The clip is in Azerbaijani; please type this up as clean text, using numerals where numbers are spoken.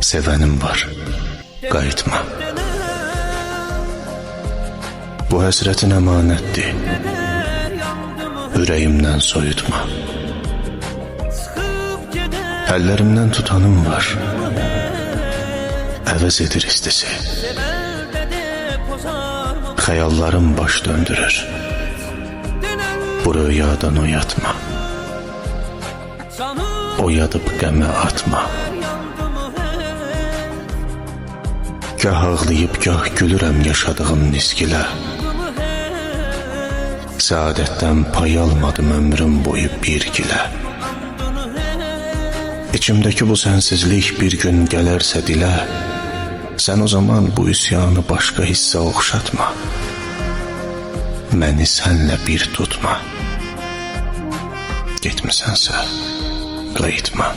Sevenim var, qayıtma. Bu həsrətin əmanətdir, ürəyimdən soyutma. Əllərimdən tutanım var, əvəz edir istisi. Xəyallarım baş döndürür, bu rüyadan oyatma. Oyadıb qəmə atma. Gah ağlayıb, gah gülürəm yaşadığım nisgilə. Səadətdən pay almadım ömrüm boyu bir gilə. İçimdəki bu sənsizlik bir gün gələrsə dilə, sən o zaman bu üsyanı başqa hissə oxşatma. Məni sənlə bir tutma. Getmisənsə qayıtma.